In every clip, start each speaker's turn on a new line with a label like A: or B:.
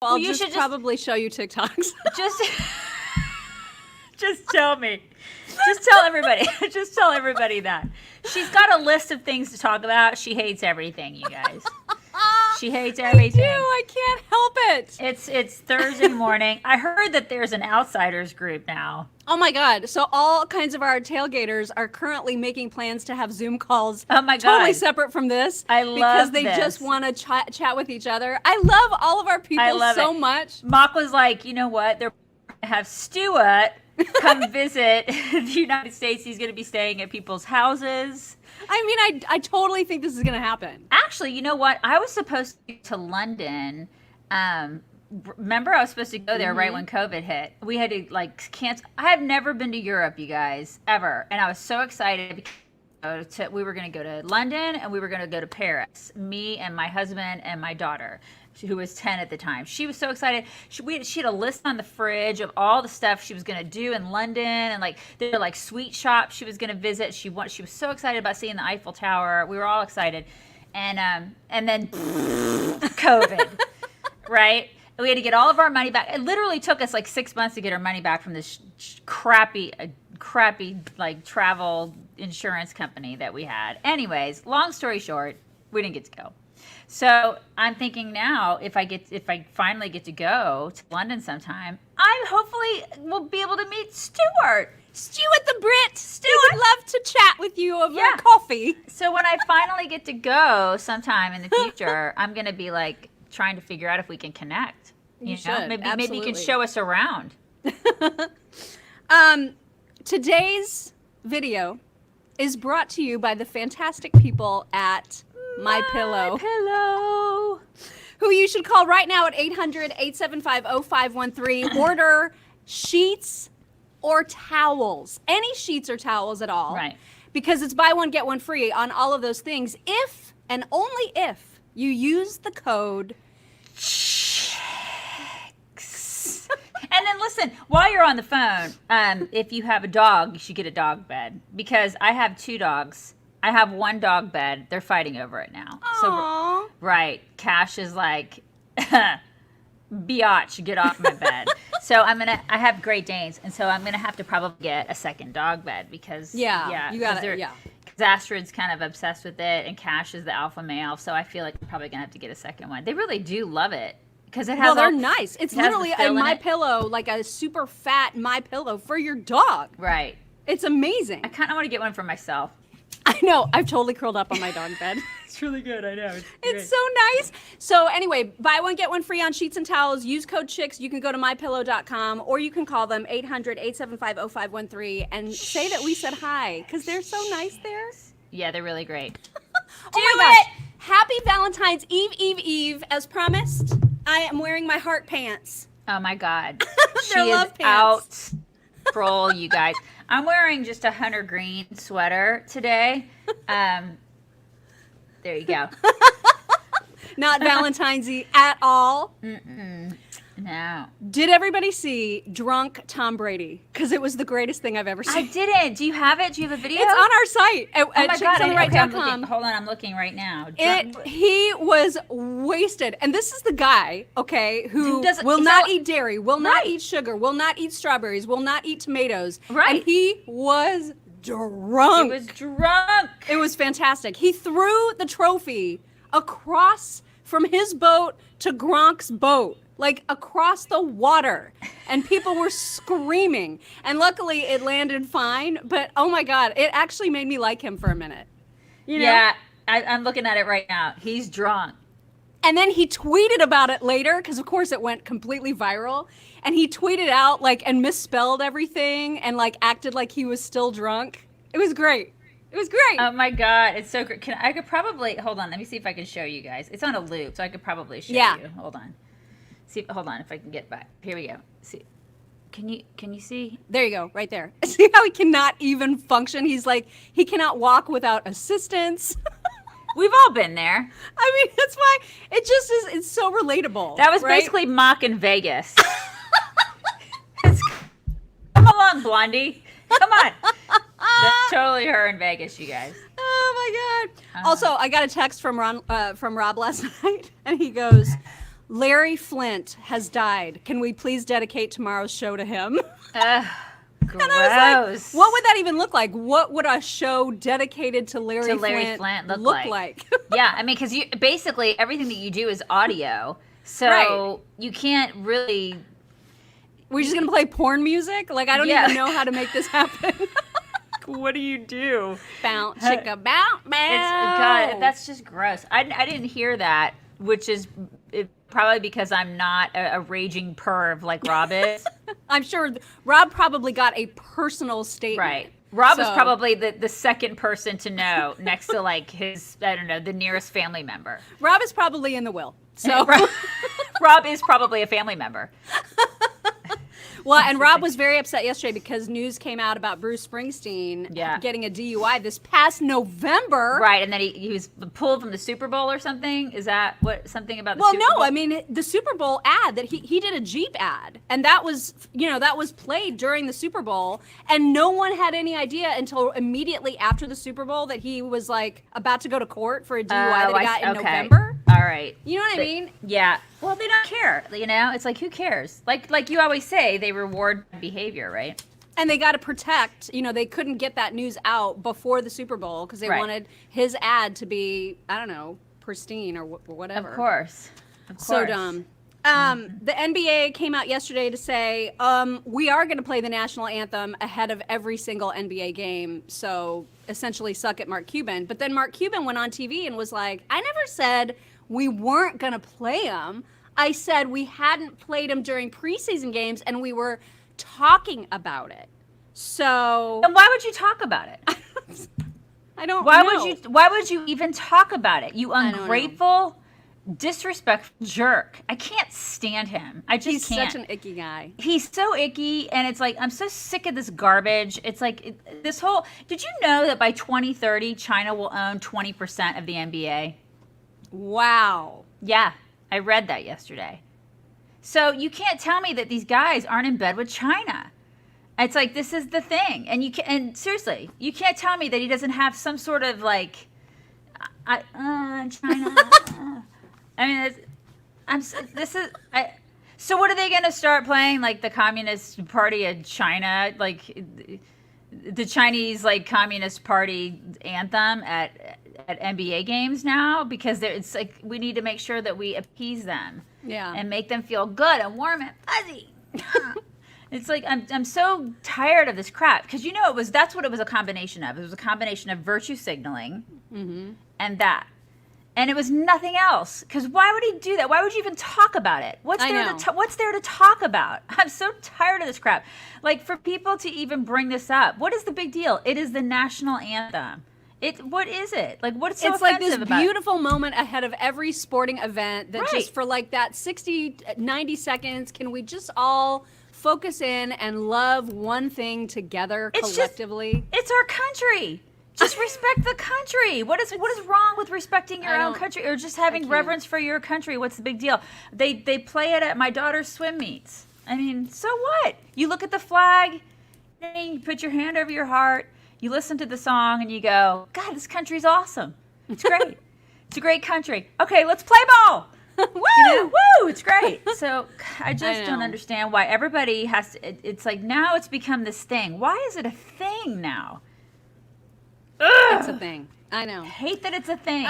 A: I'll probably show you TikToks.
B: Just tell me. Just tell everybody. Just tell everybody that. She's got a list of things to talk about. She hates everything, you guys. She hates everything.
A: I do. I can't help it.
B: It's Thursday morning. I heard that there's an outsiders group now.
A: Oh my God. So all kinds of our tailgaters are currently making plans to have Zoom calls.
B: Oh my God.
A: Totally separate from this.
B: I love
A: because they
B: this.
A: just want to chat with each other. I love all of our people so much.
B: Mock was like, you know what? They're going to have Stuart come visit the United States. He's going to be staying at people's houses.
A: I mean, I totally think this is going to happen.
B: Actually, you know what? I was supposed to go to London. Remember, I was supposed to go there right when COVID hit. We had to cancel. I have never been to Europe, you guys, ever. And I was so excited because we were going to go to London and we were going to go to Paris. Me and my husband and my daughter, who was 10 at the time. She was so excited. She had a list on the fridge of all the stuff she was going to do in London, and there were sweet shops she was going to visit. She was so excited about seeing the Eiffel Tower. We were all excited. And then COVID, right? We had to get all of our money back. It literally took us 6 months to get our money back from this crappy travel insurance company that we had. Anyways, long story short, we didn't get to go. So I'm thinking now, if I finally get to go to London sometime, I hopefully will be able to meet Stuart the Brit.
A: Stuart would love to chat with you over coffee.
B: So when I finally get to go sometime in the future, I'm gonna be trying to figure out if we can connect. You know, maybe you can show us around.
A: Today's video is brought to you by the fantastic people at My Pillow, who you should call right now at 800-875-0513. Order sheets or towels, any sheets or towels at all,
B: right? Because
A: it's buy one get one free on all of those things, if and only if you use the code CHICKS.
B: And then listen, while you're on the phone, if you have a dog, you should get a dog bed, because I have 2 dogs. I have 1 dog bed. They're fighting over it now.
A: Aww.
B: So, right. Cash is like, biatch, get off my bed. So I have Great Danes, and so I'm going to have to probably get a second dog bed because,
A: you got it,
B: because Astrid's kind of obsessed with it, and Cash is the alpha male, so I feel like I'm probably going to have to get a second one. They really do love it. Because it has
A: they're nice. It's literally a My Pillow, like a super fat My Pillow for your dog.
B: Right.
A: It's amazing.
B: I kind of want to get one for myself.
A: I know. I've totally curled up on my dog bed.
B: It's really good. I know.
A: It's so nice. So anyway, buy one, get one free on sheets and towels. Use code CHICKS. You can go to mypillow.com, or you can call them 800-875-0513 and say that we said hi, because they're so nice there.
B: Yeah, they're really great.
A: Oh my gosh. Happy Valentine's Eve, as promised. I am wearing my heart pants.
B: Oh my God.
A: They're love pants.
B: Out control, you guys. I'm wearing just a hunter green sweater today. There you go.
A: Not Valentine's-y at all.
B: No.
A: Did everybody see Drunk Tom Brady? Because it was the greatest thing I've ever seen.
B: I didn't. Do you have it? Do you have a video?
A: It's on our site at
B: chicksontheright.com. Hold on, I'm looking right now.
A: He was wasted. And this is the guy, okay, who will not eat dairy, will not eat sugar, will not eat strawberries, will not eat tomatoes.
B: Right.
A: And he was drunk.
B: He was drunk.
A: It was fantastic. He threw the trophy across from his boat to Gronk's boat. Across the water, and people were screaming, and luckily it landed fine, but oh my God, it actually made me like him for a minute. You know?
B: Yeah, I'm looking at it right now. He's drunk.
A: And then he tweeted about it later, because of course it went completely viral, and he tweeted out and misspelled everything and acted like he was still drunk. It was great. It was great.
B: Oh my God, it's so great. I could probably, hold on, let me see if I can show you guys. It's on a loop, so I could probably show you. Hold on. Hold on, if I can get back. Here we go. See, can you see?
A: There you go, right there. See how he cannot even function? He's he cannot walk without assistance.
B: We've all been there.
A: I mean, that's why it just is. It's so relatable.
B: That was basically Mock in Vegas. Come along, Blondie. Come on. That's totally her in Vegas, you guys.
A: Oh my God. Also, I got a text from Rob last night, and he goes, Larry Flint has died. Can we please dedicate tomorrow's show to him?
B: Gross.
A: And I was like, what would that even look like? What would a show dedicated to Larry Flint look like?
B: Yeah, I mean, because you basically everything that you do is audio, so
A: Right.
B: you can't really.
A: We're just gonna play porn music? Like, I don't even know how to make this happen.
B: What do you do?
A: Bounce, chicka, bounce, bounce.
B: God, that's just gross. I didn't hear that, which is probably because I'm not a raging perv like Rob is.
A: I'm sure Rob probably got a personal statement.
B: Right. Rob was probably the second person to know next to like his, I don't know, the nearest family member.
A: Rob is probably in the will. So
B: Rob is probably a family member.
A: Well, and Rob was very upset yesterday because news came out about Bruce Springsteen getting a DUI this past November.
B: Right, and then he was pulled from the Super Bowl or something. Is that what something about the Super Bowl?
A: Well, no, I mean the Super Bowl ad that he did a Jeep ad, and that was played during the Super Bowl, and no one had any idea until immediately after the Super Bowl that he was like about to go to court for a DUI that he got in November.
B: All right.
A: You know what I mean?
B: Yeah. Well, they don't care. You know, it's like, who cares? Like you always say, they reward behavior, right?
A: And they got to protect. They couldn't get that news out before the Super Bowl because they wanted his ad to be, I don't know, pristine or whatever.
B: Of course.
A: So dumb. The NBA came out yesterday to say we are going to play the national anthem ahead of every single NBA game. So essentially, suck it, Mark Cuban. But then Mark Cuban went on TV and was like, "I never said we weren't going to play them. I said we hadn't played them during preseason games, and we were talking about it." So.
B: And why would you talk about it?
A: I don't know.
B: Why would you even talk about it? You ungrateful, disrespectful jerk. I can't stand him. I just
A: He's
B: can't.
A: such an icky guy.
B: He's so icky, and it's like, I'm so sick of this garbage. It's like, this whole, did you know that by 2030, China will own 20% of the NBA?
A: Wow.
B: Yeah, I read that yesterday. So you can't tell me that these guys aren't in bed with China. It's like, this is the thing. And seriously, you can't tell me that he doesn't have some sort of like, China. I mean, so what are they going to start playing? Like the Communist Party of China, like the Chinese like Communist Party anthem at NBA games now? Because it's like, we need to make sure that we appease them.
A: Yeah.
B: And make them feel good and warm and fuzzy. It's like, I'm so tired of this crap. Because that's what it was a combination of. It was a combination of virtue signaling and that. And it was nothing else. Because why would he do that? Why would you even talk about it? What's there to talk about? I'm so tired of this crap. Like, for people to even bring this up, what is the big deal? It is the national anthem. What is it? Like, what's so offensive about it?
A: It's like this beautiful moment ahead of every sporting event that just for like that 60, 90 seconds, can we just all focus in and love one thing together collectively?
B: It's our country. Just respect the country. What is wrong with respecting your own country or just having reverence for your country? What's the big deal? They play it at my daughter's swim meets. I mean, so what? You look at the flag, you put your hand over your heart, you listen to the song, and you go, God, this country's awesome. It's great. It's a great country. Okay, let's play ball. Woo! Woo! It's great. So I just don't understand why everybody has to. It's like now it's become this thing. Why is it a thing now? Ugh.
A: It's a thing. I know.
B: I hate that it's a thing.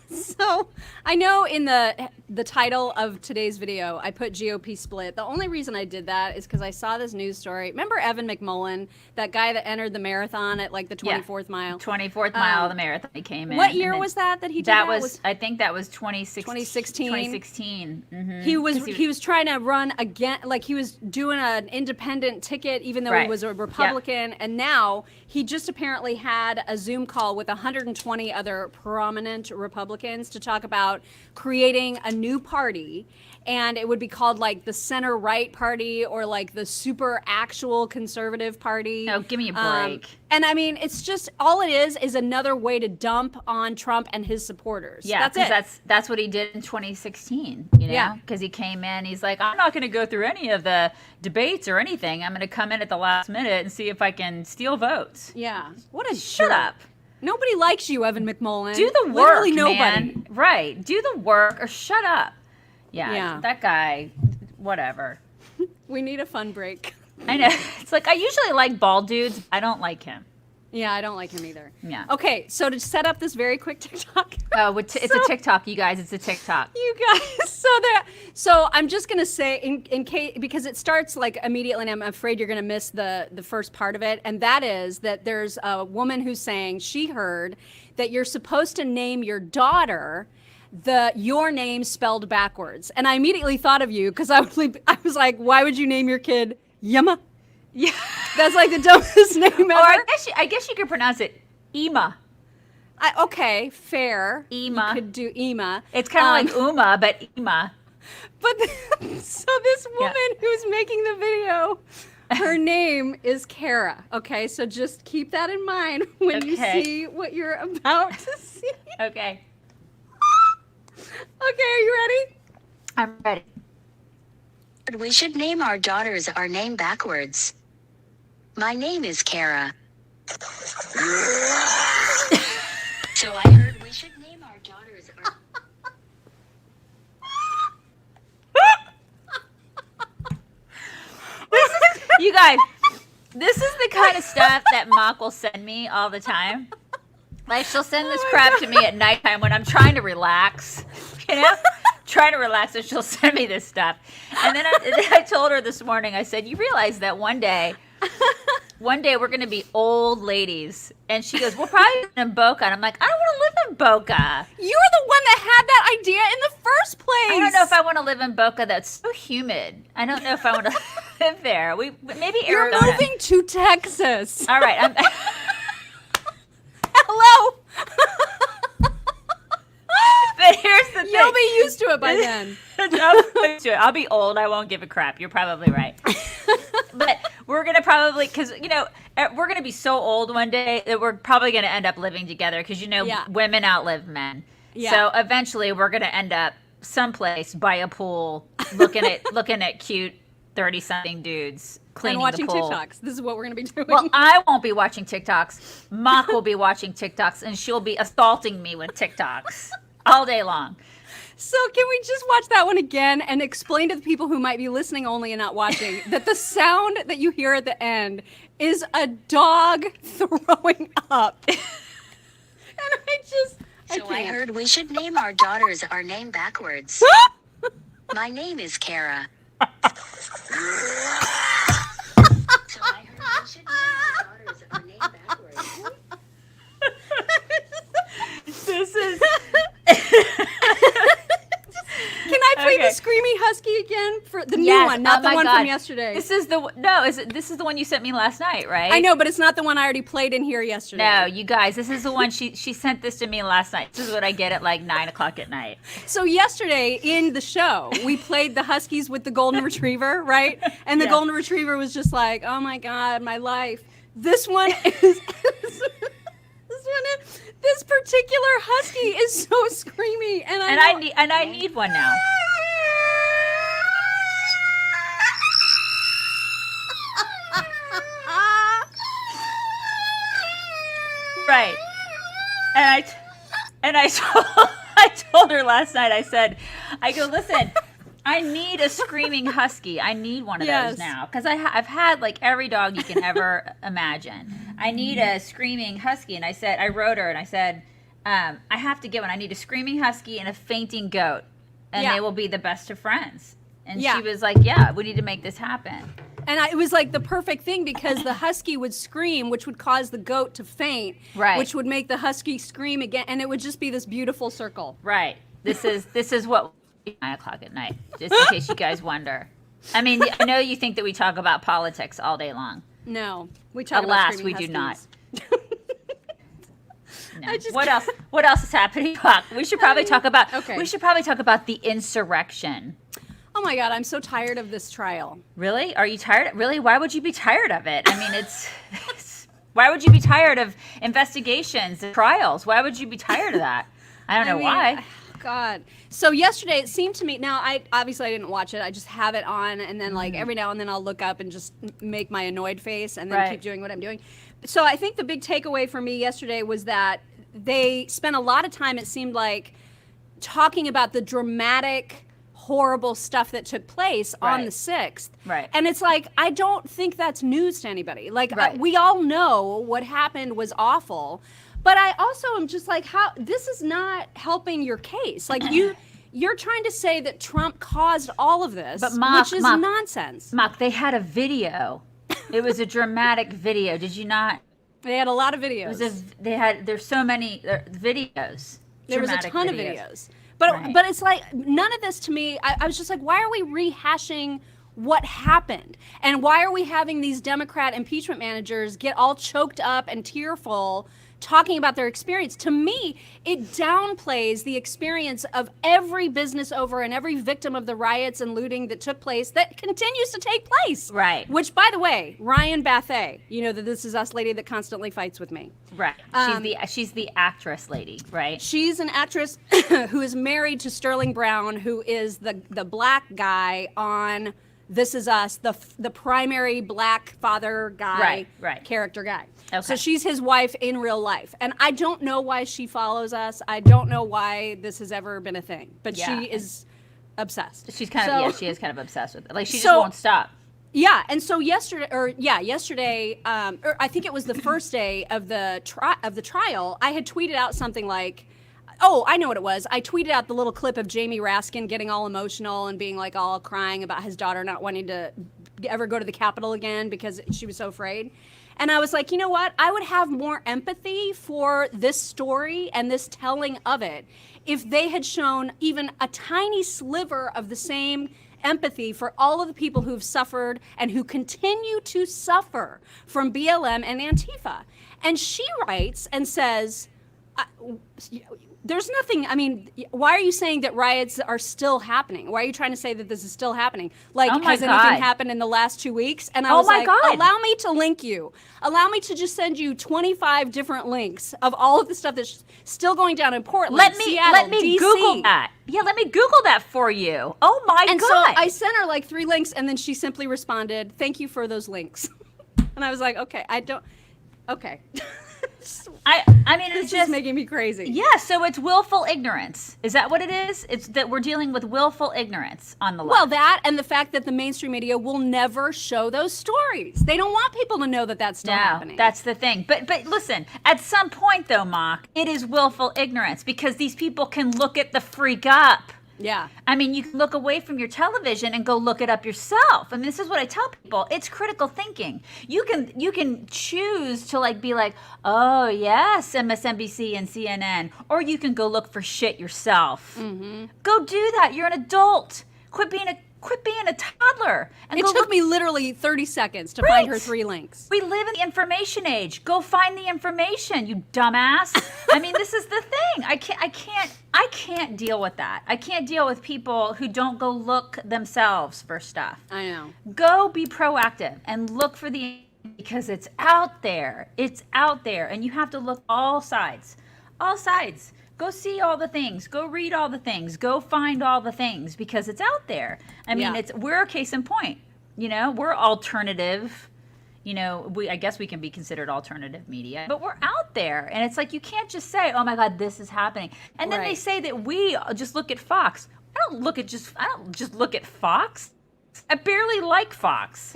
A: So I know in the title of today's video, I put GOP Split. The only reason I did that is because I saw this news story. Remember Evan McMullen, that guy that entered the marathon at like the 24th mile?
B: 24th mile of the marathon he came in.
A: What year was that he did that?
B: I think that was 2016.
A: 2016.
B: Mm-hmm.
A: He was trying to run again, like he was doing an independent ticket even though he was a Republican. Yep. And now he just apparently had a Zoom call with 120 other prominent Republicans to talk about creating a new party, and it would be called like the center right party or like the super actual conservative party.
B: Oh, give me a break.
A: And I mean, it's just all it is another way to dump on Trump and his supporters.
B: Yeah,
A: that's it.
B: That's what he did in 2016. Because he came in, he's like, I'm not going to go through any of the debates or anything. I'm going to come in at the last minute and see if I can steal votes.
A: Yeah, what a
B: shut up.
A: Nobody likes you, Evan McMullen.
B: Do the work,
A: Literally nobody.
B: Man. Right. Do the work or shut up.
A: Yeah.
B: That guy, whatever.
A: We need a fun break.
B: I know. It's like I usually like bald dudes. I don't like him.
A: Yeah, I don't like him either.
B: Yeah.
A: Okay, so to set up this very quick TikTok.
B: Oh, it's a TikTok, you guys. It's a TikTok.
A: You guys, so I'm just gonna say in case, because it starts like immediately, and I'm afraid you're gonna miss the first part of it, and that is that there's a woman who's saying she heard that you're supposed to name your daughter your name spelled backwards, and I immediately thought of you because I was like, why would you name your kid Yama?
B: Yeah.
A: That's like the dumbest name ever.
B: Or I guess you could pronounce it Ema.
A: Okay, fair.
B: Ema.
A: You could do Ema.
B: It's kind of like Uma, but Ema.
A: But so this woman who's making the video, her name is Kara. Okay, so just keep that in mind when you see what you're about to see.
B: Okay.
A: Okay, are you ready?
B: I'm ready.
C: We should name our daughters our name backwards. My name is Kara. So I heard we should name our daughters our...
B: You guys, this is the kind of stuff that Mock will send me all the time. Like, she'll send this crap to me at nighttime when I'm trying to relax, you know? Trying to relax, and she'll send me this stuff. And then I told her this morning, I said, you realize that one day we're going to be old ladies. And she goes, we'll probably live in Boca. And I'm like, I don't want to live in Boca.
A: You're the one that had that idea in the first place.
B: I don't know if I want to live in Boca. That's so humid. I don't know if I want to live there. Maybe
A: You're
B: Arizona.
A: moving to Texas.
B: All right.
A: Hello.
B: But here's the thing.
A: You'll be used to it by then.
B: I'll be old. I won't give a crap. You're probably right. But we're going to probably, because, we're going to be so old one day that we're probably going to end up living together because, women outlive men. Yeah. So eventually we're going to end up someplace by a pool looking at cute 30-something dudes cleaning
A: and watching
B: the pool.
A: TikToks. This is what we're going to be doing.
B: Well, I won't be watching TikToks. Mock will be watching TikToks, and she'll be assaulting me with TikToks all day long.
A: So can we just watch that one again and explain to the people who might be listening only and not watching that the sound that you hear at the end is a dog throwing up. And
C: I heard we should name our daughters our name backwards. My name is Kara. So I heard we should name our daughters our name backwards.
B: This is...
A: Can I play the Screamy Husky again for the new one, not the one from yesterday?
B: This is the one you sent me last night, right?
A: I know, but it's not the one I already played in here yesterday.
B: No, you guys, this is the one she sent this to me last night. This is what I get at like 9:00 at night.
A: So yesterday in the show, we played the Huskies with the Golden Retriever, right? And the Golden Retriever was just like, "Oh my God, my life." This one is. This particular husky is so screamy, and
B: I need one now. Right, and I told her last night. I go, listen. I need a screaming husky. I need one of those now because I've had like every dog you can ever imagine. I need a screaming husky, and I wrote her and I said, I have to get one. I need a screaming husky and a fainting goat, and they will be the best of friends. And she was like, yeah, we need to make this happen.
A: And it was like the perfect thing because the husky would scream, which would cause the goat to faint, which would make the husky scream again, and it would just be this beautiful circle.
B: Right. This is what 9:00 at night, just in case you guys wonder. I mean, I know you think that we talk about politics all day long.
A: No, we talk
B: about
A: screaming
B: we
A: huskies.
B: do not. No. What else is happening? We should probably talk about. We should probably talk about the insurrection.
A: Oh my God, I'm so tired of this trial.
B: Really? Are you tired? Really? Why would you be tired of it? I mean, it's why would you be tired of investigations and trials? Why would you be tired of that? I don't know why.
A: God. So yesterday it seemed to me, now I didn't watch it. I just have it on and then like every now and then I'll look up and just make my annoyed face and then keep doing what I'm doing. So I think the big takeaway for me yesterday was that they spent a lot of time, it seemed like, talking about the dramatic, horrible stuff that took place on the 6th.
B: Right.
A: And it's like, I don't think that's news to anybody. Like,
B: Right.
A: we all know what happened was awful. But I also am just like, how this is not helping your case. Like, you're trying to say that Trump caused all of this,
B: But Mock,
A: which is nonsense.
B: Mock, they had a video. It was a dramatic video. Did you not?
A: They had a lot of videos.
B: There's so many videos.
A: There was a
B: dramatic
A: ton of videos. But
B: Right.
A: but it's like, none of this to me, I was just like, why are we rehashing what happened? And why are we having these Democrat impeachment managers get all choked up and tearful talking about their experience? To me, it downplays the experience of every business owner and every victim of the riots and looting that took place, that continues to take place.
B: Right.
A: Which, by the way, Ryan Bathay, you know, the This Is Us lady that constantly fights with me.
B: Right. She's the actress lady, right?
A: She's an actress who is married to Sterling Brown, who is the black guy on This Is Us, the primary black father guy,
B: Right.
A: character guy.
B: Okay.
A: So she's his wife in real life. And I don't know why she follows us. I don't know why this has ever been a thing. But
B: Yeah.
A: she is obsessed.
B: She's kind
A: So-
B: of, she is kind of obsessed with it. Like, she just
A: So-
B: won't stop.
A: Yeah, and so yesterday, or I think it was the first day of the trial. I had tweeted out something like, "Oh, I know what it was." I tweeted out the little clip of Jamie Raskin getting all emotional and being like all crying about his daughter not wanting to ever go to the Capitol again because she was so afraid. And I was like, you know what? I would have more empathy for this story and this telling of it if they had shown even a tiny sliver of the same empathy for all of the people who've suffered and who continue to suffer from BLM and Antifa. And she writes and says, there's nothing, I mean, why are you saying that riots are still happening? Why are you trying to say that this is still happening? Like,
B: Oh my
A: has
B: God.
A: anything happened in the last 2 weeks? And I
B: Oh
A: was
B: my
A: like,
B: God.
A: allow me to link you. Allow me to just send you 25 different links of all of the stuff that's still going down in Portland, Seattle,
B: let me
A: DC.
B: Google that. Yeah, let me Google that for you. Oh my
A: And
B: God.
A: so I sent her like 3 links, and then she simply responded, "Thank you for those links." And I was like, okay.
B: I mean,
A: This
B: it's
A: is
B: just
A: making me crazy.
B: Yeah, so it's willful ignorance. Is that what it is? It's that we're dealing with willful ignorance on the left.
A: Well, that and the fact that the mainstream media will never show those stories. They don't want people to know that that's still happening.
B: That's the thing. But listen, at some point though, Mock, it is willful ignorance because these people can look at the freak up.
A: Yeah.
B: I mean, you can look away from your television and go look it up yourself. I mean, this is what I tell people. It's critical thinking. You can choose to like be like, oh yes, MSNBC and CNN, or you can go look for shit yourself. Mm-hmm. Go do that. You're an adult. Quit being a toddler. And
A: It
B: go
A: took
B: look.
A: me literally 30 seconds to
B: Right.
A: find her 3 links.
B: We live in the information age. Go find the information, you dumbass. I mean, this is the thing. I can't deal with that. I can't deal with people who don't go look themselves for stuff.
A: I know.
B: Go be proactive and look for because it's out there. It's out there, and you have to look all sides. All sides. Go see all the things. Go read all the things. Go find all the things because it's out there. I mean,
A: Yeah.
B: we're a case in point. You know, we're alternative. You know, I guess we can be considered alternative media, but we're out there, and it's like you can't just say, "Oh my God, this is happening," and then they
A: Right.
B: say that we just look at Fox. I don't just look at Fox. I barely like Fox.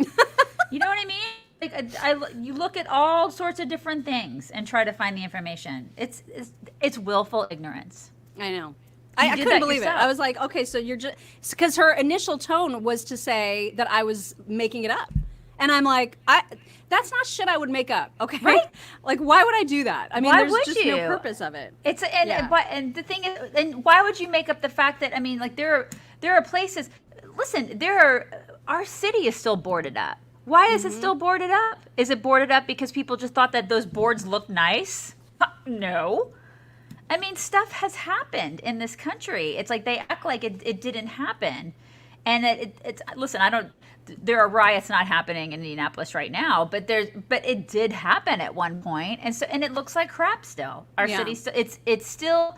B: You know what I mean? Like you look at all sorts of different things and try to find the information. It's willful ignorance.
A: I know.
B: You
A: I
B: did
A: couldn't
B: that
A: believe
B: yourself.
A: it. I was like, okay, so you're just, because her initial tone was to say that I was making it up. And I'm like, that's not shit I would make up, okay?
B: Right.
A: Like, why would I do that? I mean,
B: Why
A: there's
B: would
A: just no
B: you?
A: purpose of it.
B: And the thing is, and why would you make up the fact that, I mean, like there are places, listen, our city is still boarded up. Why is it still boarded up? Is it boarded up because people just thought that those boards looked nice? No. I mean, stuff has happened in this country. It's like they act like it didn't happen. And it's listen, there are riots not happening in Indianapolis right now, but it did happen at one point. And it looks like crap still. Our
A: Yeah.
B: city, it's still,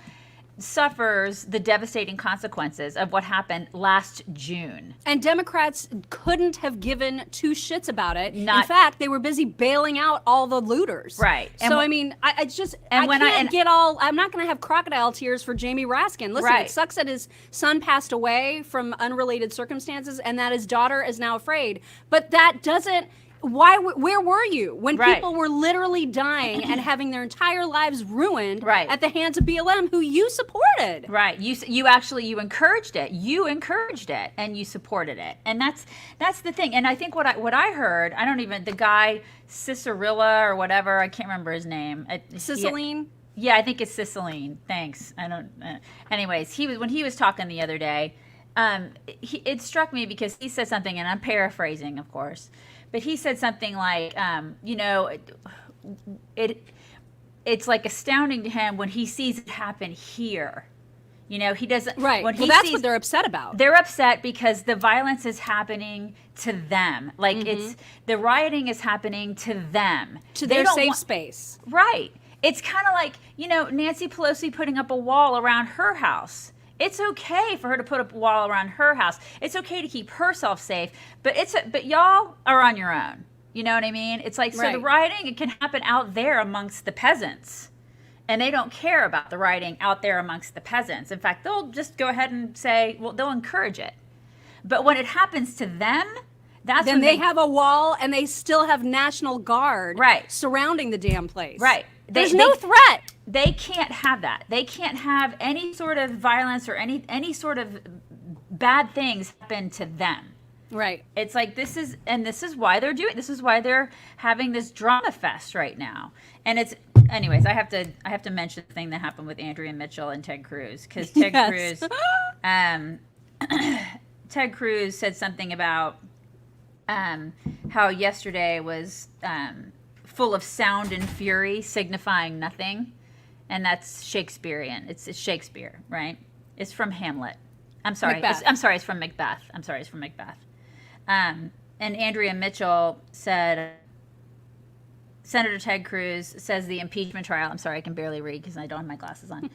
B: suffers the devastating consequences of what happened last June.
A: And Democrats couldn't have given two shits about it. In
B: Not-
A: fact, they were busy bailing out all the looters.
B: Right.
A: So, I mean, I'm not going to have crocodile tears for Jamie Raskin. Listen,
B: Right.
A: it sucks that his son passed away from unrelated circumstances and that his daughter is now afraid. But that doesn't... where were you when
B: Right.
A: people were literally dying and having their entire lives ruined
B: Right.
A: at the hands of BLM, who you supported?
B: Right. You actually encouraged it. You encouraged it and you supported it. And that's the thing. And I think what I heard, the guy Cicerilla or whatever, I can't remember his name.
A: Cicilline?
B: Yeah, I think it's Cicilline. Thanks. I don't. Anyways, when he was talking the other day, it struck me because he said something, and I'm paraphrasing, of course, but he said something like, it's like astounding to him when he sees it happen here. He doesn't.
A: Right.
B: When
A: Well, that's what they're upset about.
B: They're upset because the violence is happening to them. Like the rioting is happening to them.
A: To their safe space.
B: Right. It's kind of like, Nancy Pelosi putting up a wall around her house. It's okay for her to put up a wall around her house. It's okay to keep herself safe, but y'all are on your own. You know what I mean? It's like, so the rioting, it can happen out there amongst the peasants. And they don't care about the rioting out there amongst the peasants. In fact, they'll just go ahead and say, well, they'll encourage it. But when it happens to them, that's
A: then
B: when
A: they have a wall and they still have National Guard surrounding the damn place.
B: Right.
A: There's no threat.
B: They can't have that. They can't have any sort of violence or any sort of bad things happen to them.
A: Right.
B: It's like this is why they're doing. This is why they're having this drama fest right now. And anyways, I have to mention the thing that happened with Andrea Mitchell and Ted Cruz, because Ted Cruz said something about how yesterday was full of sound and fury, signifying nothing, and that's Shakespearean. It's Shakespeare, right? It's from Hamlet. I'm sorry. It's from Macbeth. And Andrea Mitchell said, Senator Ted Cruz says the impeachment trial, I'm sorry, I can barely read because I don't have my glasses on,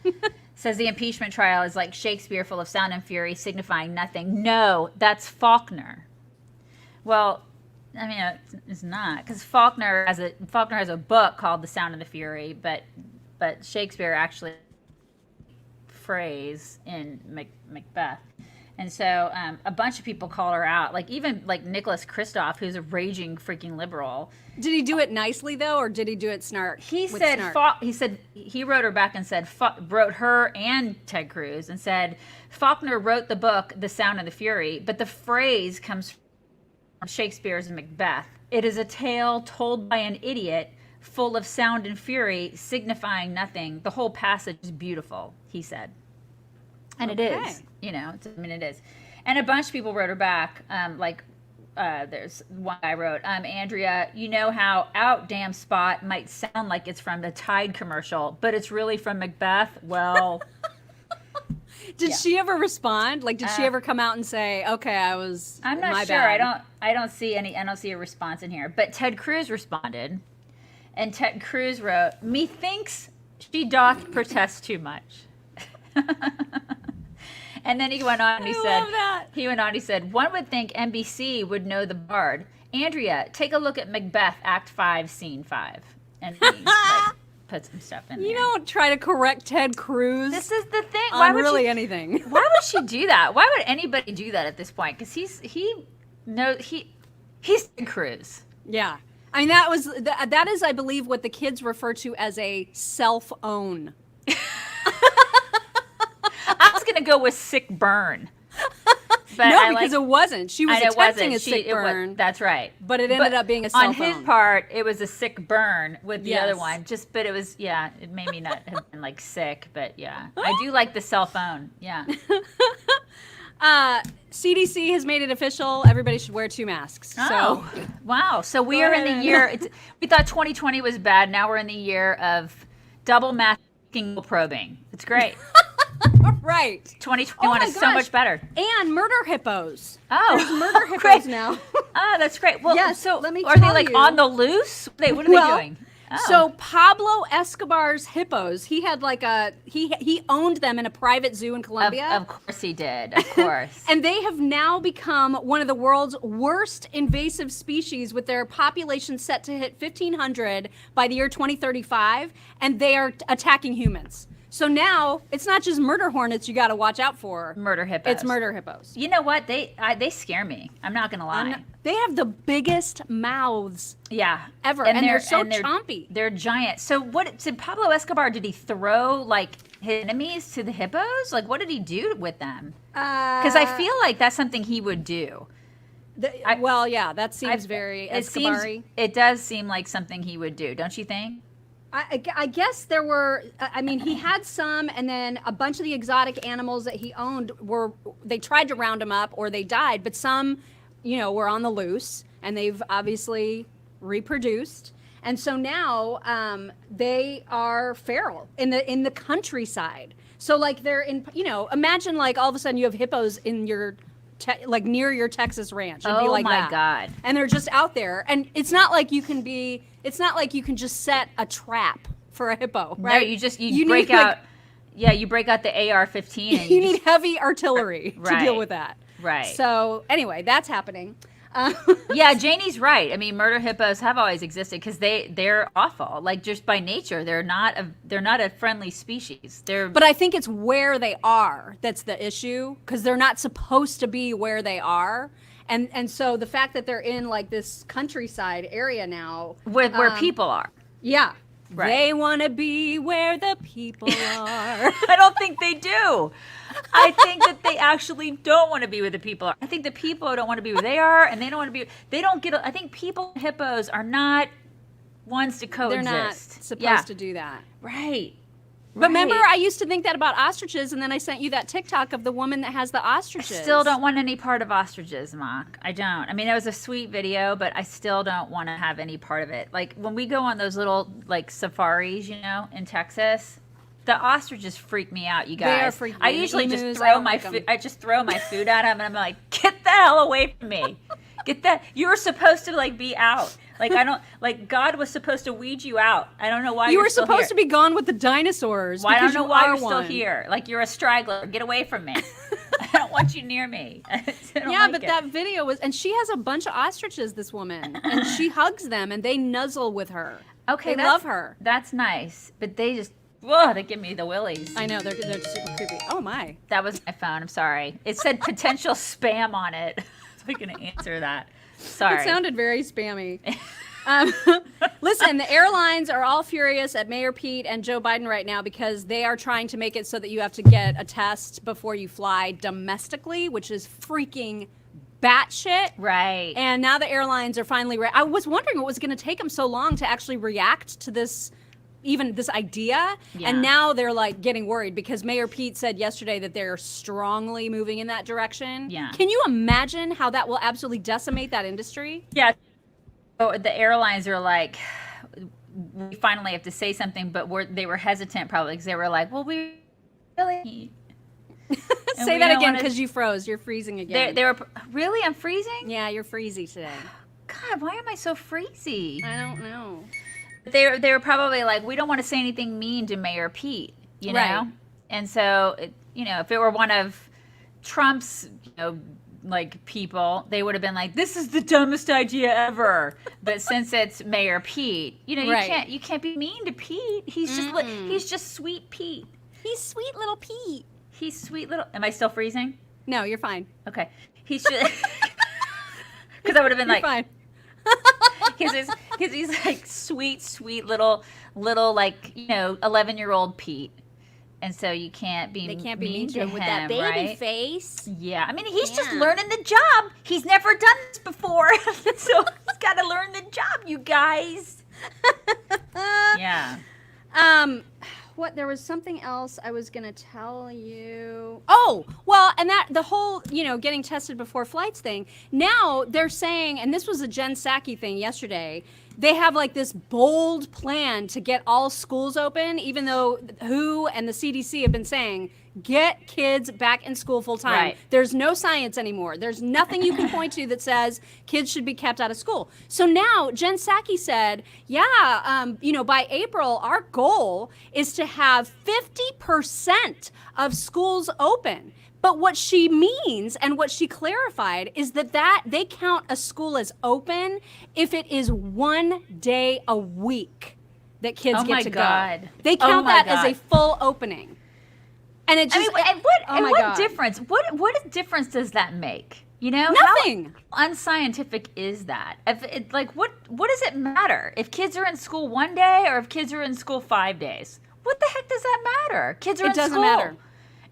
B: says the impeachment trial is like Shakespeare, full of sound and fury, signifying nothing. No, that's Faulkner. Well, I mean, it's not, because Faulkner has a book called The Sound and the Fury, but Shakespeare actually phrase in Macbeth. And so a bunch of people called her out, like even like Nicholas Kristof, who's a raging freaking liberal.
A: Did he do it nicely though, or did he do it snark?
B: He said he wrote her back and said, wrote her and Ted Cruz and said, Faulkner wrote the book The Sound and the Fury, but the phrase comes from Shakespeare's Macbeth. It is a tale told by an idiot, full of sound and fury, signifying nothing. The whole passage is beautiful, he said. And it is, it is. And a bunch of people wrote her back, there's one guy wrote, Andrea, you know how out damn spot might sound like it's from the Tide commercial, but it's really from Macbeth? Well...
A: Did she ever respond? Like, did she ever come out and say, "Okay,
B: I'm not sure.
A: bad.
B: I don't see a response in here." But Ted Cruz responded, and Ted Cruz wrote, "Methinks she doth protest too much." And then he went on and he said, "One would think NBC would know the bard. Andrea, take a look at Macbeth, Act 5, Scene 5." And he put some stuff in there.
A: You don't try to correct Ted Cruz.
B: This is the thing.
A: Anything.
B: Why would she do that? Why would anybody do that at this point? Because he's Ted Cruz.
A: Yeah. I mean, that is, I believe, what the kids refer to as a self-own.
B: I was going to go with sick burn. But
A: no, because it wasn't. She was attempting a sick burn.
B: That's right.
A: But it ended up being a self-own.
B: On his part, it was a sick burn with the other one. But it was, it made me not have been like sick. But yeah, I do like the cell phone. Yeah.
A: CDC has made it official. Everybody should wear 2 masks.
B: Oh, so, wow. So we are in the year, we thought 2020 was bad. Now we're in the year of double masking probing. It's great.
A: Right.
B: 2021 is so much better.
A: And murder hippos.
B: Oh,
A: there's murder hippos now.
B: Oh, that's great. Well,
A: yes,
B: so
A: let me
B: are
A: tell
B: they like
A: you.
B: on the loose? What are they doing? Oh.
A: So Pablo Escobar's hippos, he had like he owned them in a private zoo in Colombia.
B: Of course he did. Of course.
A: And they have now become one of the world's worst invasive species, with their population set to hit 1,500 by the year 2035, and they are attacking humans. So now it's not just murder hornets you got to watch out for.
B: Murder hippos.
A: It's murder hippos.
B: You know what? They scare me. I'm not gonna lie.
A: They have the biggest mouths ever, and they're so chompy.
B: They're giant. So what did Pablo Escobar? Did he throw like his enemies to the hippos? Like what did he do with them? Because I feel like that's something he would do.
A: That seems very Escobar-y.
B: It does seem like something he would do, don't you think?
A: I guess there were, I mean, he had some, and then a bunch of the exotic animals that he owned they tried to round him up or they died, but some, were on the loose, and they've obviously reproduced. And so now they are feral in the countryside. So like they're in, imagine like all of a sudden you have hippos in your, like near your Texas ranch. It'd be like
B: my
A: that.
B: God.
A: And they're just out there. And it's not like you can just set a trap for a hippo, right?
B: No, you break out. You break out the AR-15. And
A: you need heavy artillery to
B: Right.
A: deal with that.
B: Right.
A: So anyway, that's happening.
B: Yeah, Janie's right. I mean, murder hippos have always existed because they're awful. Like just by nature, they're not a friendly species.
A: But I think it's where they are that's the issue, because they're not supposed to be where they are. And so the fact that they're in like this countryside area now,
B: where people are.
A: Yeah.
B: Right.
A: They want to be where the people are.
B: I don't think they do. I think that they actually don't want to be where the people are. I think the people don't want to be where they are, and they don't want to be. They don't get. I think people and hippos are not ones to coexist.
A: They're not supposed to do that.
B: Right.
A: But remember, I used to think that about ostriches, and then I sent you that TikTok of the woman that has the ostriches.
B: I still don't want any part of ostriches, Mock. I don't. I mean, it was a sweet video, but I still don't want to have any part of it. Like, when we go on those little, like, safaris, in Texas, the ostriches freak me out, you guys.
A: They are freaking
B: I usually
A: emus,
B: just
A: I
B: throw
A: don't
B: my
A: like 'em.
B: food. I just throw my food at them, and I'm like, get the hell away from me. Get that. You were supposed to, like, be out. Like, I don't, like, God was supposed to weed you out. I don't know why
A: you
B: you're
A: were
B: still
A: supposed
B: here.
A: to be gone with the dinosaurs.
B: Well, I don't know why you're
A: one.
B: still here. Like, you're a straggler. Get away from me. I don't want you near me.
A: That video was, and she has a bunch of ostriches, this woman, and she hugs them, and they nuzzle with her.
B: Okay,
A: they love her.
B: That's nice, but they just, whoa, they give me the willies.
A: I know, they're super creepy. Oh, my.
B: That was my phone. I'm sorry. It said potential spam on it. So I'm going to answer that. Sorry.
A: It sounded very spammy. Listen, the airlines are all furious at Mayor Pete and Joe Biden right now because they are trying to make it so that you have to get a test before you fly domestically, which is freaking batshit.
B: Right.
A: And now the airlines are finally I was wondering what was going to take them so long to actually react to this idea.
B: Yeah.
A: And now they're like getting worried because Mayor Pete said yesterday that they're strongly moving in that direction.
B: Yeah.
A: Can you imagine how that will absolutely decimate that industry?
B: Yeah. So the airlines are like, we finally have to say something, but they were hesitant probably because they were like, well, we really.
A: Say that again because you froze. You're freezing again.
B: They were really. I'm freezing.
A: Yeah, you're freezy today.
B: God, why am I so freezy?
A: I don't know.
B: They were probably like, we don't want to say anything mean to Mayor Pete, you know?
A: Right.
B: And so, if it were one of Trump's, like people, they would have been like, this is the dumbest idea ever. But since it's Mayor Pete, you can't be mean to Pete. He's just sweet Pete.
A: He's sweet little Pete.
B: He's sweet little. Am I still freezing?
A: No, you're fine.
B: Okay. He's just because I would have been
A: You're
B: like,
A: fine.
B: because he's like sweet little like 11-year-old Pete, and so you can't be mean to him
A: with that baby
B: right?
A: face.
B: Yeah, I mean he's just learning the job. He's never done this before, so he's got to learn the job, you guys. Yeah.
A: There was something else I was gonna tell you. Oh, well, and that the whole, getting tested before flights thing. Now they're saying, and this was a Jen Psaki thing yesterday, they have like this bold plan to get all schools open, even though WHO and the CDC have been saying, get kids back in school full time.
B: Right.
A: There's no science anymore. There's nothing you can point to that says kids should be kept out of school. So now Jen Psaki said, by April, our goal is to have 50% of schools open. But what she means and what she clarified is that they count a school as open if it is 1 day a week that kids get to go. They count that as a full opening. And it just,
B: what difference? What difference does that make? You know,
A: nothing.
B: How unscientific is that? What does it matter if kids are in school 1 day or if kids are in school 5 days? What the heck does that matter? Kids are in school.
A: It doesn't matter.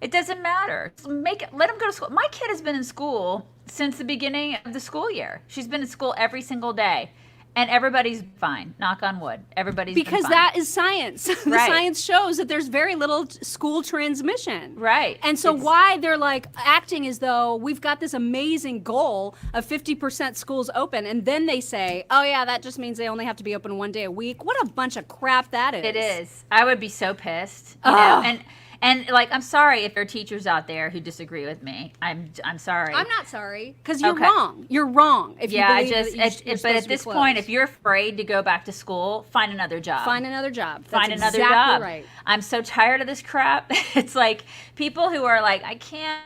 B: It doesn't matter. Let them go to school. My kid has been in school since the beginning of the school year. She's been in school every single day. And everybody's fine. Knock on wood. Everybody's
A: because
B: fine.
A: That is science. The
B: Right.
A: science shows that there's very little school transmission.
B: Right.
A: And so why they're like acting as though we've got this amazing goal of 50% schools open, and then they say, oh yeah, that just means they only have to be open 1 day a week. What a bunch of crap that is.
B: It is. I would be so pissed. You know? And like, I'm sorry if there are teachers out there who disagree with me. I'm sorry.
A: I'm not sorry, because you're wrong. You're wrong. If you believe
B: but at this point, if you're afraid to go back to school, find another job.
A: Find another job. That's
B: Find another
A: exactly
B: job.
A: Right.
B: I'm so tired of this crap. It's like people who are like, I can't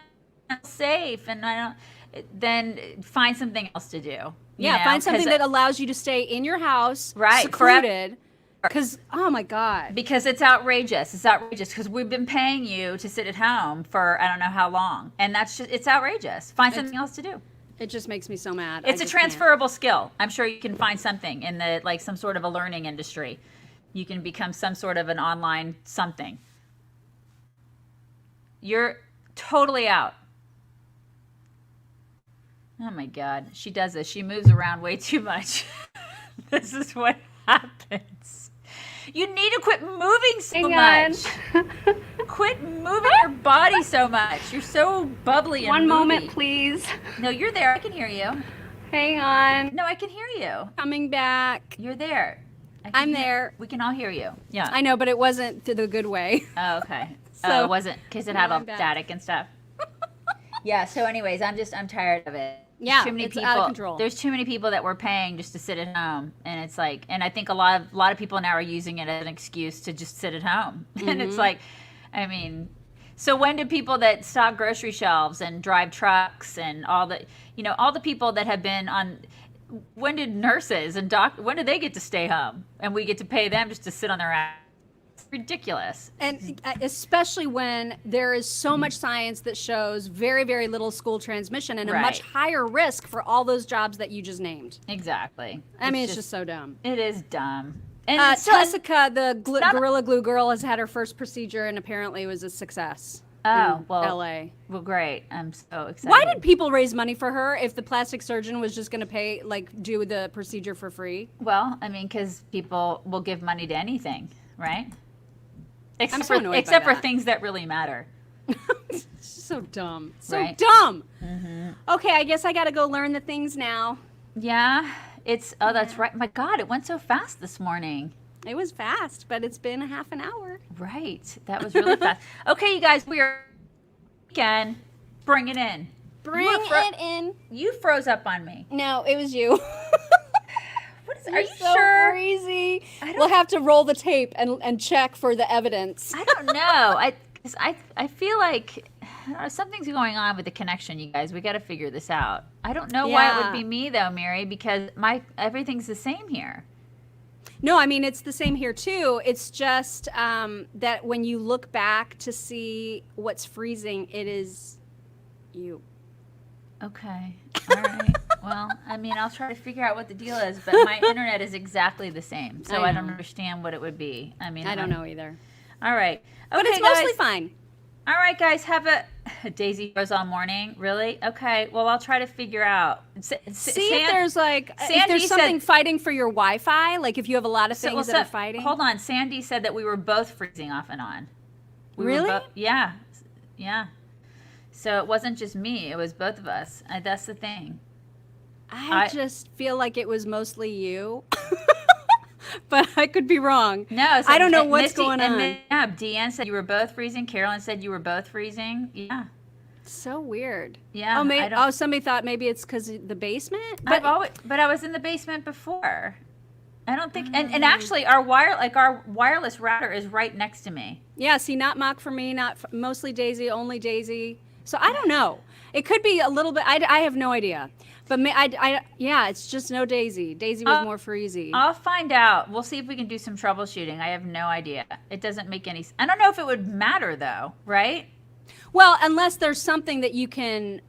B: feel safe, and I don't. Then find something else to do.
A: Yeah, find something that allows you to stay in your house, secluded. Because, oh my God.
B: Because it's outrageous. It's outrageous because we've been paying you to sit at home for I don't know how long. And it's outrageous. Find something else to do.
A: It just makes me so mad.
B: It's a transferable skill. I'm sure you can find something in some sort of a learning industry. You can become some sort of an online something. You're totally out. Oh my God. She does this. She moves around way too much. This is what happens. You need to quit moving so much. Quit moving your body so much. You're so bubbly and
A: One
B: moody.
A: moment, please.
B: No, you're there. I can hear you.
A: Hang on.
B: No, I can hear you.
A: Coming back.
B: You're there.
A: I'm there.
B: We can all hear you. Yeah.
A: I know, but it wasn't the good way.
B: Oh, okay.
A: So,
B: it wasn't because it had all static and stuff. Yeah. So, anyways, I'm tired of it.
A: Yeah,
B: too many
A: it's
B: people.
A: out of control.
B: There's too many people that we're paying just to sit at home, and it's like, and I think a lot of people now are using it as an excuse to just sit at home, and it's like, I mean, so when do people that stock grocery shelves and drive trucks and all the people that have been on, when did nurses and when did they get to stay home and we get to pay them just to sit on their ass? Ridiculous.
A: And especially when there is so much science that shows very, very little school transmission and a much higher risk for all those jobs that you just named.
B: Exactly.
A: I mean, it's just so dumb.
B: It is dumb. And
A: Jessica, the Gorilla Glue girl, has had her first procedure and apparently it was a success.
B: Oh, well,
A: LA.
B: Well, great. I'm so excited.
A: Why did people raise money for her if the plastic surgeon was just going to do the procedure for free?
B: Well, I mean, because people will give money to anything, right? Except for things that really matter.
A: So dumb. So
B: right?
A: dumb. Mm-hmm. Okay, I guess I got to go learn the things now.
B: Yeah, that's right. My God, it went so fast this morning.
A: It was fast, but it's been a half an hour.
B: Right, that was really fast. Okay, you guys, we are again. Bring it in.
A: Bring it in.
B: You froze up on me.
A: No, it was you.
B: Are you
A: so
B: sure?
A: Crazy. We'll have to roll the tape and check for the evidence.
B: I don't know. I feel like something's going on with the connection, you guys. We got to figure this out. I don't know why it would be me though, Mary, because everything's the same here.
A: No, I mean it's the same here too. It's just that when you look back to see what's freezing, it is you.
B: Okay. All right. Well, I mean, I'll try to figure out what the deal is, but my internet is exactly the same, so I don't understand what it would be. I mean,
A: I don't know either.
B: All right. Okay,
A: but it's mostly fine.
B: All right, guys, have a Daisy Rose all morning. Really? Okay. Well, I'll try to figure out.
A: See if there's if there's something fighting for your Wi-Fi, like if you have a lot of things that are fighting.
B: Hold on. Sandy said that we were both freezing off and on.
A: Really?
B: Yeah. Yeah. So it wasn't just me. It was both of us. That's the thing.
A: I just feel like it was mostly you. but I could be wrong.
B: No, so
A: I don't know what's
B: Misty
A: going
B: and
A: on.
B: Yeah, Deanne said you were both freezing. Carolyn said you were both freezing. Yeah.
A: So weird.
B: Yeah,
A: Oh, maybe.
B: I don't-
A: Oh, somebody thought maybe it's because the basement.
B: But I was in the basement before. I don't think, and actually our wireless router is right next to me.
A: Yeah. See, not Mock for me. Mostly Daisy. Only Daisy. So I don't know. It could be a little bit. I have no idea. But yeah, it's just no Daisy. Daisy was more freezy.
B: I'll find out. We'll see if we can do some troubleshooting. I have no idea. It doesn't make any. I don't know if it would matter though, right?
A: Well, unless there's something that you can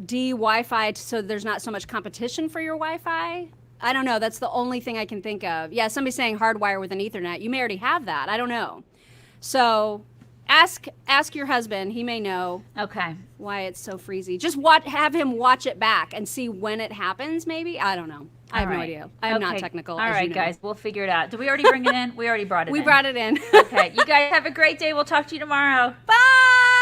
A: de-Wi-Fi so there's not so much competition for your Wi-Fi. I don't know. That's the only thing I can think of. Yeah, somebody's saying hardwire with an Ethernet. You may already have that. I don't know. So ask your husband. He may know
B: Okay.
A: why it's so freezy. Just have him watch it back and see when it happens, maybe. I don't know. I have no idea. I'm not technical.
B: All
A: as
B: right,
A: you know.
B: guys. We'll figure it out. Did we already bring it in? We already brought it in.
A: We brought it in.
B: Okay. You guys have a great day. We'll talk to you tomorrow.
A: Bye.